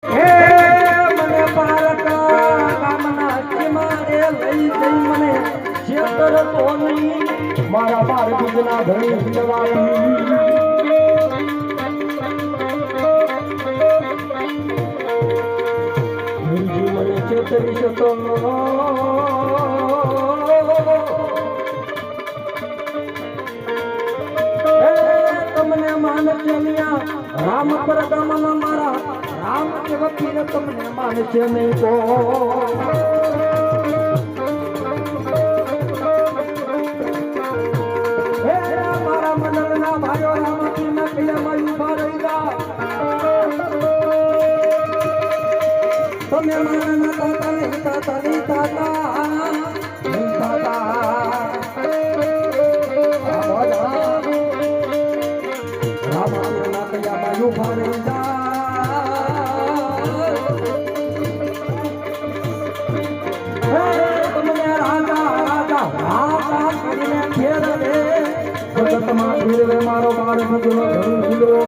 હે મને પારકા કામના કિમારે લઈ જઈ મને છેતર તો નહીં મારા બાર બીજના ધણી જવાય મને ચેતવી શકો તમને માન ચલિયા રામ પર ગમન મારા રામ કે વકીલ તમને માન છે નહીં તો હે મારા મનના ભાઈઓ રામ કી ન કયા ઉભા રહી જા તમે મારા તાતા નહીં તાતા નહીં તાતા મારો બાર